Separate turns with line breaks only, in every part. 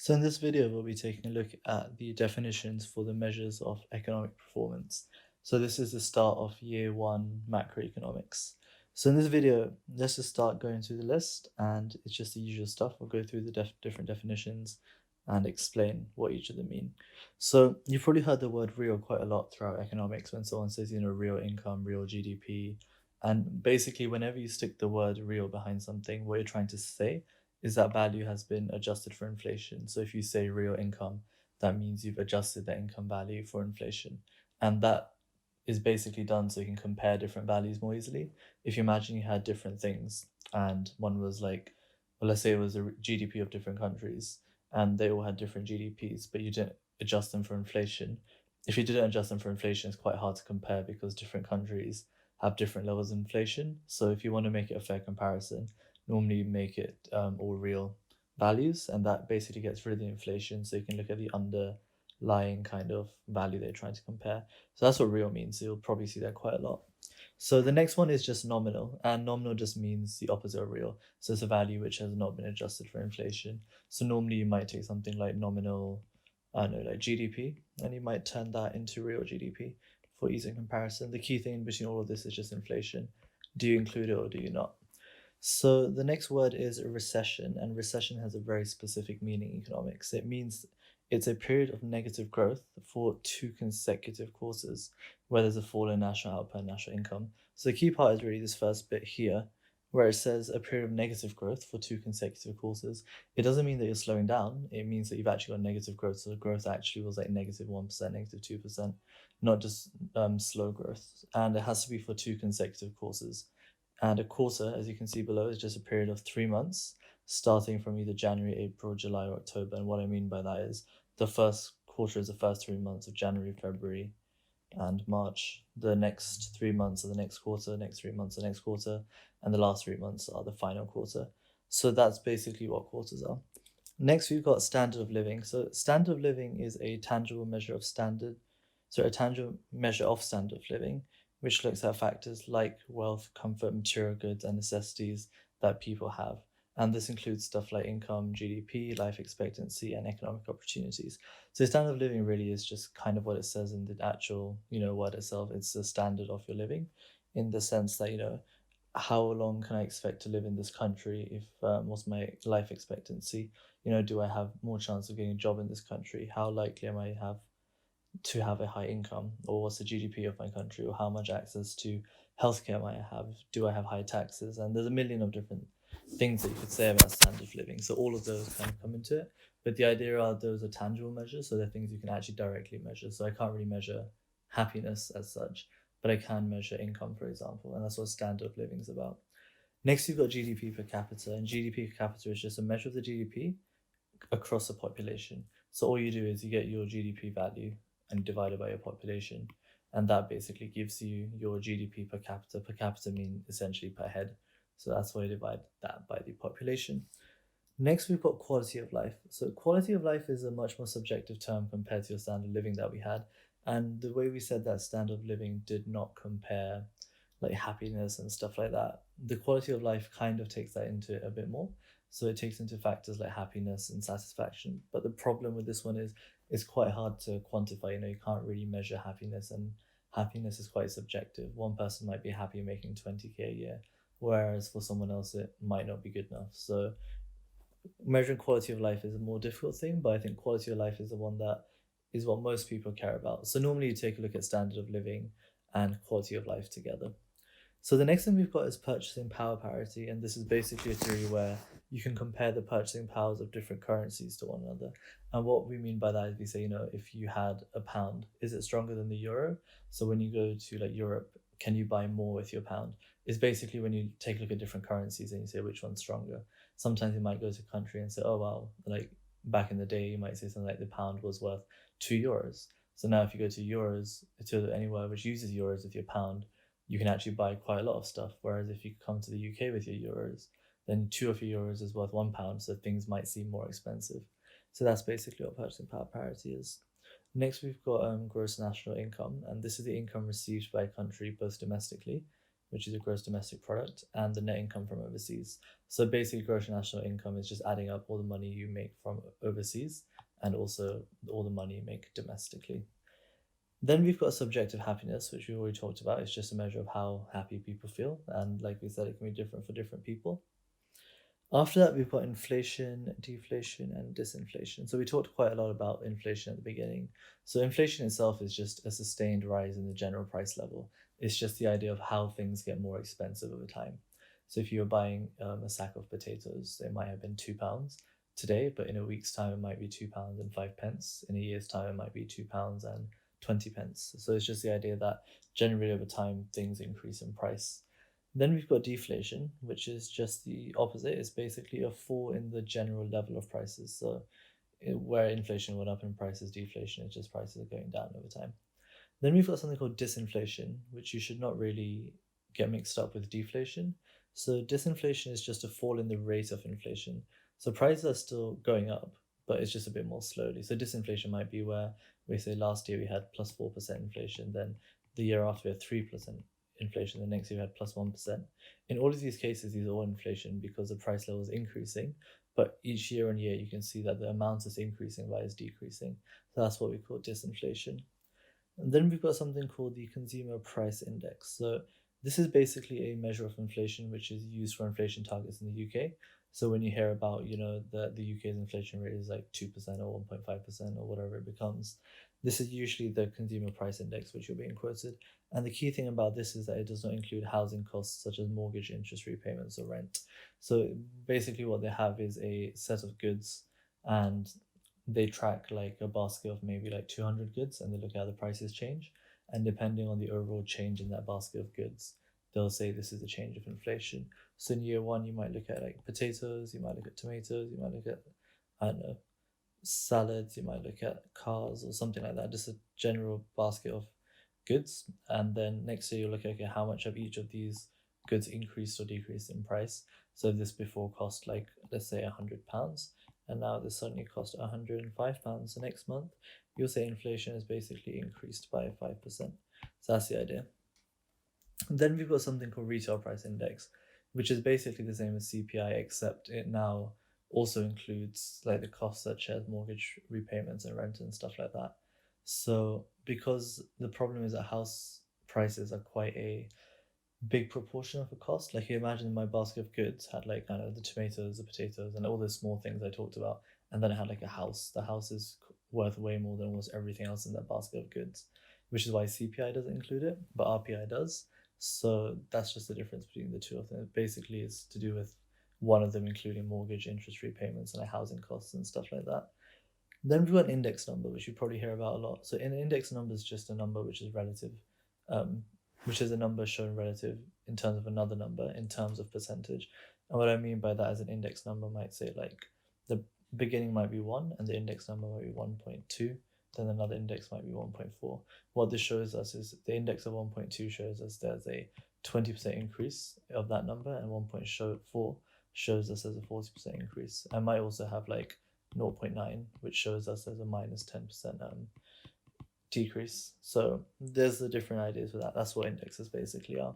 So in this video, we'll be taking a look at the definitions for the measures of economic performance. So this is the start of year one macroeconomics. So in this video, let's just start going through the list, and it's just the usual stuff. We'll go through the different definitions and explain what each of them mean. So you've probably heard the word real quite a lot throughout economics when someone says, real income, real GDP. And basically, whenever you stick the word real behind something, what you're trying to say is that value has been adjusted for inflation. So if you say real income, that means you've adjusted the income value for inflation. And that is basically done so you can compare different values more easily. If you imagine you had different things and one was like, well, let's say it was a GDP of different countries and they all had different GDPs, but you didn't adjust them for inflation. If you didn't adjust them for inflation, it's quite hard to compare because different countries have different levels of inflation. So if you want to make it a fair comparison, normally make it all real values, and that basically gets rid of the inflation, so you can look at the underlying kind of value they're trying to compare. So that's what real means. So you'll probably see that quite a lot. So the next one is just nominal, and nominal just means the opposite of real. So it's a value which has not been adjusted for inflation. So normally you might take something like nominal, I don't know, like GDP, and you might turn that into real GDP for easy comparison. The key thing between all of this is just inflation. Do you include it or do you not? So the next word is recession, and recession has a very specific meaning in economics. It means it's a period of negative growth for 2 consecutive quarters, where there's a fall in national output and national income. So the key part is really this first bit here, where it says a period of negative growth for 2 consecutive quarters. It doesn't mean that you're slowing down. It means that you've actually got negative growth. So the growth actually was like -1%, -2%, not just slow growth. And it has to be for 2 consecutive quarters. And a quarter, as you can see below, is just a period of 3 months, starting from either January, April, July, or October. And what I mean by that is the first quarter is the first 3 months of January, February, and March. The next 3 months are the next quarter, next 3 months are the next quarter, and the last 3 months are the final quarter. So that's basically what quarters are. Next, we've got standard of living. So standard of living is a tangible measure of a tangible measure of standard of living, which looks at factors like wealth, comfort, material goods, and necessities that people have. And this includes stuff like income, GDP, life expectancy, and economic opportunities. So standard of living really is just kind of what it says in the actual, word itself. It's the standard of your living, in the sense that, how long can I expect to live in this country? If what's my life expectancy? Do I have more chance of getting a job in this country? How likely am I have to have a high income, or what's the GDP of my country, or how much access to healthcare might I have? Do I have high taxes? And there's a million of different things that you could say about standard of living. So all of those kind of come into it. But the idea are those are tangible measures, so they're things you can actually directly measure. So I can't really measure happiness as such, but I can measure income, for example, and that's what standard of living is about. Next, you've got GDP per capita, and GDP per capita is just a measure of the GDP across a population. So all you do is you get your GDP value and divide it by your population, and that basically gives you your GDP per capita. Per capita mean essentially per head, so that's why you divide that by the population. Next, we've got quality of life. So quality of life is a much more subjective term compared to your standard of living that we had. And the way we said that standard of living did not compare like happiness and stuff like that, the quality of life kind of takes that into it a bit more. So it takes into factors like happiness and satisfaction. But the problem with this one is it's quite hard to quantify. You can't really measure happiness, and happiness is quite subjective. One person might be happy making 20K a year, whereas for someone else it might not be good enough. So measuring quality of life is a more difficult thing, but I think quality of life is the one that is what most people care about. So normally you take a look at standard of living and quality of life together. So the next thing we've got is purchasing power parity, and this is basically a theory where you can compare the purchasing powers of different currencies to one another. And what we mean by that is we say, if you had a pound, is it stronger than the euro? So when you go to like Europe, can you buy more with your pound? It's basically when you take a look at different currencies and you say which one's stronger. Sometimes you might go to a country and say, oh wow, like back in the day, you might say something like the pound was worth €2. So now if you go to euros, to anywhere which uses euros with your pound, you can actually buy quite a lot of stuff. Whereas if you come to the UK with your euros, then 2 of your euros is worth £1, so things might seem more expensive. So that's basically what purchasing power parity is. Next, we've got gross national income, and this is the income received by a country both domestically which is your gross domestic product, and the net income from overseas. So basically, gross national income is just adding up all the money you make from overseas and also all the money you make domestically. Then we've got subjective happiness, which we already talked about. It's just a measure of how happy people feel. And like we said, it can be different for different people. After that, we've got inflation, deflation, and disinflation. So we talked quite a lot about inflation at the beginning. So inflation itself is just a sustained rise in the general price level. It's just the idea of how things get more expensive over time. So if you're buying a sack of potatoes, it might have been £2 today, but in a week's time, it might be £2.05. In a year's time, it might be £2.20. So it's just the idea that generally over time, things increase in price. Then we've got deflation, which is just the opposite. It's basically a fall in the general level of prices. So where inflation went up in prices, deflation is just prices are going down over time. Then we've got something called disinflation, which you should not really get mixed up with deflation. So disinflation is just a fall in the rate of inflation. So prices are still going up, but it's just a bit more slowly. So disinflation might be where we say last year we had plus 4% inflation, then the year after we had 3% inflation, the next year we had plus 1%. In all of these cases, these are all inflation because the price level is increasing, but each year on year you can see that the amount is increasing by is decreasing. So that's what we call disinflation. And then we've got something called the Consumer Price Index. So this is basically a measure of inflation which is used for inflation targets in the UK. So when you hear about, the UK's inflation rate is like 2% or 1.5% or whatever it becomes, this is usually the Consumer Price Index which you're being quoted. And the key thing about this is that it does not include housing costs such as mortgage, interest repayments, or rent. So basically what they have is a set of goods, and they track like a basket of maybe like 200 goods, and they look at how the prices change. And depending on the overall change in that basket of goods, they'll say this is the change of inflation. So in year one, you might look at like potatoes, you might look at tomatoes, you might look at, I don't know, salads, you might look at cars or something like that, just a general basket of goods. And then next year, you'll look at, okay, how much of each of these goods increased or decreased in price. So if this before cost like, let's say £100, and now this suddenly cost £105 the next month, you'll say inflation is basically increased by 5%. So that's the idea. And then we've got something called retail price index, which is basically the same as CPI, except it now also includes like the costs such as mortgage repayments and rent and stuff like that. So because the problem is that house prices are quite a big proportion of a cost. Like you imagine my basket of goods had like, I don't know, the tomatoes, the potatoes, and all the small things I talked about, and then it had like a house. The house is worth way more than almost everything else in that basket of goods, which is why CPI doesn't include it, but RPI does. So that's just the difference between the two of them. It basically is to do with one of them including mortgage, interest repayments, and like housing costs and stuff like that. Then we've got an index number, which you probably hear about a lot. So an index number is just a number which is relative, which is a number shown relative in terms of another number in terms of percentage. And what I mean by that is an index number might say like the beginning might be 1 and the index number might be 1.2, then another index might be 1.4. What this shows us is the index of 1.2 shows us there's a 20% increase of that number, and 1.4 shows us there's a 40% increase. I might also have like 0.9, which shows us there's a minus 10% decrease. So there's the different ideas for that. That's what indexes basically are.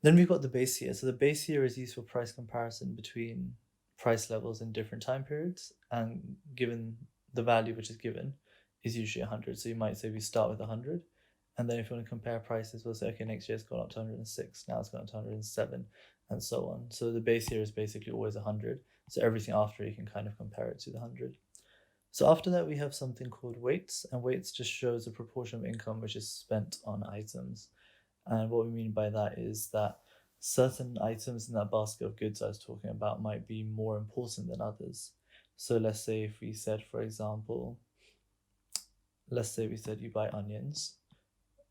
Then we've got the base year. So the base year is used for price comparison between price levels in different time periods, and given the value which is given is usually 100. So you might say we start with 100, and then if you want to compare prices, we'll say, okay, next year it's gone up to 106, now it's gone up to 107, and so on. So the base year is basically always 100. So everything after you can kind of compare it to the 100. So after that, we have something called weights, and weights just shows the proportion of income which is spent on items. And what we mean by that is that certain items in that basket of goods I was talking about might be more important than others. So let's say if we said, for example, let's say we said you buy onions,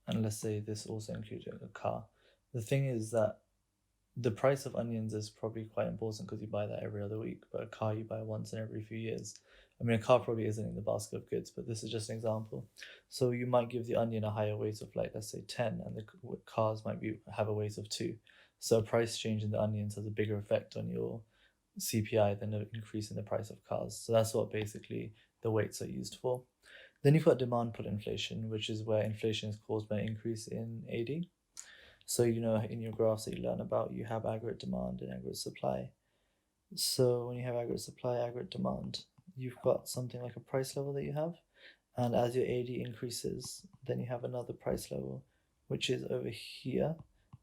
and let's say this also included a car. The thing is that the price of onions is probably quite important because you buy that every other week, but a car you buy once in every few years. I mean, a car probably isn't in the basket of goods, but this is just an example. So you might give the onion a higher weight of like, let's say 10, and the cars might have a weight of 2. So a price change in the onions has a bigger effect on your CPI than an increase in the price of cars. So that's what basically the weights are used for. Then you've got demand pull inflation, which is where inflation is caused by an increase in AD. So, in your graphs that you learn about, you have aggregate demand and aggregate supply. So when you have aggregate supply, aggregate demand, you've got something like a price level that you have. And as your AD increases, then you have another price level, which is over here.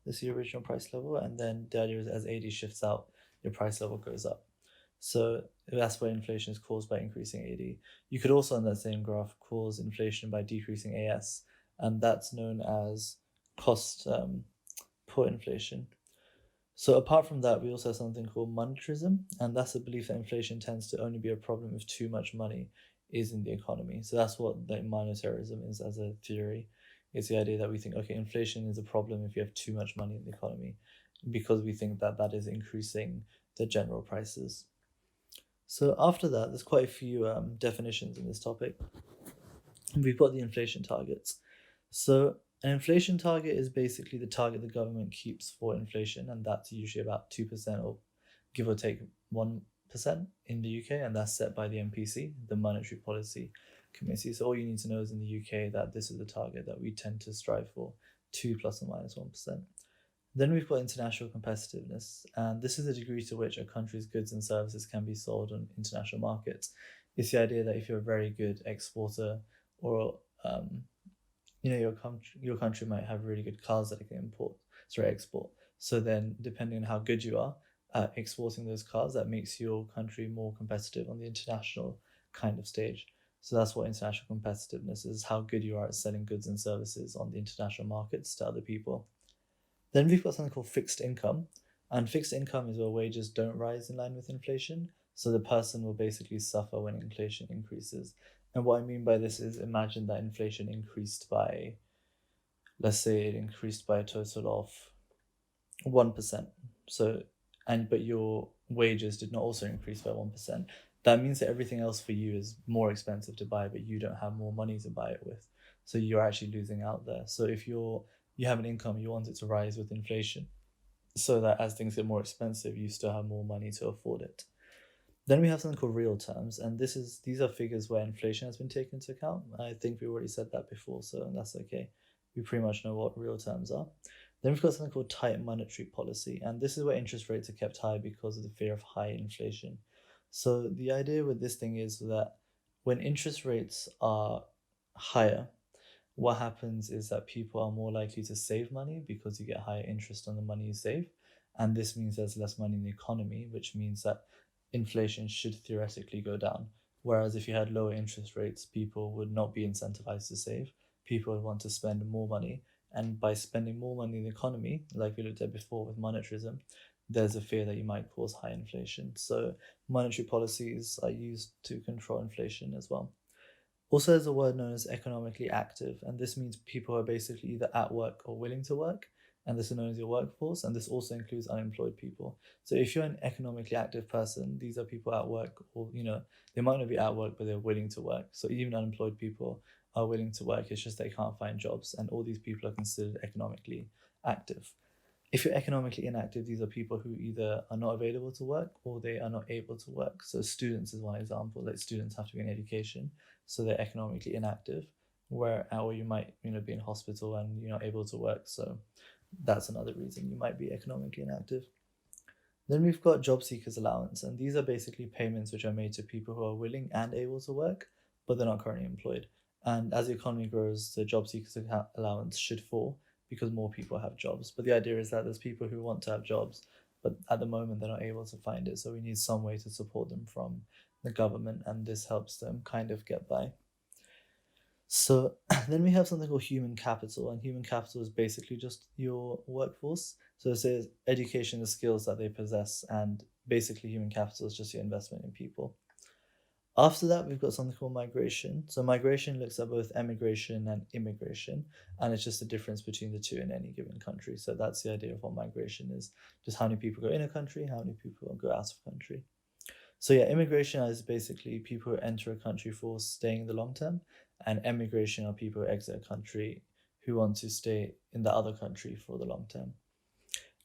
This is the original price level. And then the idea is as AD shifts out, your price level goes up. So that's why inflation is caused by increasing AD. You could also, on that same graph, cause inflation by decreasing AS. And that's known as cost pull inflation. So apart from that, we also have something called monetarism, and that's the belief that inflation tends to only be a problem if too much money is in the economy. So that's what like monetarism is as a theory. It's the idea that we think, okay, inflation is a problem if you have too much money in the economy, because we think that that is increasing the general prices. So after that, there's quite a few definitions in this topic. We've got the inflation targets. So an inflation target is basically the target the government keeps for inflation, and that's usually about 2% or give or take 1% in the UK, and that's set by the MPC, the Monetary Policy Committee. So all you need to know is in the UK that this is the target that we tend to strive for, 2 plus or minus 1%. Then we've got international competitiveness, and this is the degree to which a country's goods and services can be sold on international markets. It's the idea that if you're a very good exporter, or your country might have really good cars that it can export. So then, depending on how good you are at exporting those cars, that makes your country more competitive on the international kind of stage. So that's what international competitiveness is: how good you are at selling goods and services on the international markets to other people. Then we've got something called fixed income, and fixed income is where wages don't rise in line with inflation. So the person will basically suffer when inflation increases. And what I mean by this is, imagine that inflation increased by, let's say it increased by a total of 1%. But your wages did not also increase by 1%. That means that everything else for you is more expensive to buy, but you don't have more money to buy it with. So you're actually losing out there. So if you have an income, you want it to rise with inflation, so that as things get more expensive, you still have more money to afford it. Then we have something called real terms, and these are figures where inflation has been taken into account. I think we already said that before, so that's okay. We pretty much know what real terms are. Then we've got something called tight monetary policy, and this is where interest rates are kept high because of the fear of high inflation. So the idea with this thing is that when interest rates are higher, what happens is that people are more likely to save money because you get higher interest on the money you save. And this means there's less money in the economy, which means that inflation should theoretically go down. Whereas if you had lower interest rates, people would not be incentivized to save. People would want to spend more money. And by spending more money in the economy, like we looked at before with monetarism, there's a fear that you might cause high inflation. So monetary policies are used to control inflation as well. Also, there's a word known as economically active, and this means people are basically either at work or willing to work, and this is known as your workforce, and this also includes unemployed people. So if you're an economically active person, these are people at work, or they might not be at work, but they're willing to work. So even unemployed people are willing to work, it's just they can't find jobs, and all these people are considered economically active. If you're economically inactive, these are people who either are not available to work or they are not able to work. So students is one example. Like students have to be in education, so they're economically inactive. Or you might be in hospital and you're not able to work. So that's another reason you might be economically inactive. Then we've got job seekers allowance, and these are basically payments which are made to people who are willing and able to work, but they're not currently employed. And as the economy grows, the job seekers allowance should fall because more people have jobs. But the idea is that there's people who want to have jobs, but at the moment they're not able to find it. So we need some way to support them from the government, and this helps them kind of get by. So then we have something called human capital, and human capital is basically just your workforce. So it says education, the skills that they possess, and basically human capital is just your investment in people. After that, we've got something called migration. So migration looks at both emigration and immigration, and it's just the difference between the two in any given country. So that's the idea of what migration is: just how many people go in a country, how many people go out of country. So yeah, immigration is basically people who enter a country for staying in the long term, and emigration are people who exit a country who want to stay in the other country for the long term.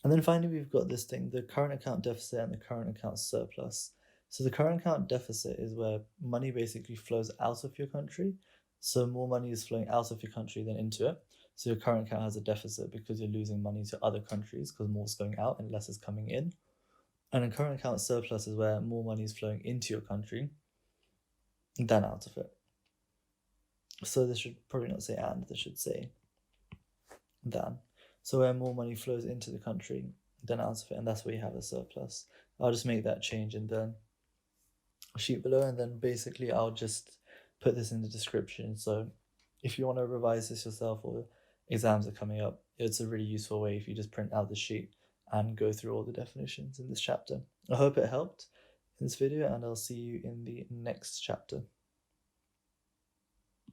And then finally, we've got this thing, the current account deficit and the current account surplus. So the current account deficit is where money basically flows out of your country. So more money is flowing out of your country than into it. So your current account has a deficit because you're losing money to other countries because more is going out and less is coming in. And a current account surplus is where more money is flowing into your country than out of it. So this should probably not say and, this should say than. So where more money flows into the country than out of it, and that's where you have a surplus. I'll just make that change in the sheet below, and then basically I'll just put this in the description. So if you want to revise this yourself or exams are coming up, it's a really useful way if you just print out the sheet and go through all the definitions in this chapter. I hope it helped in this video, and I'll see you in the next chapter.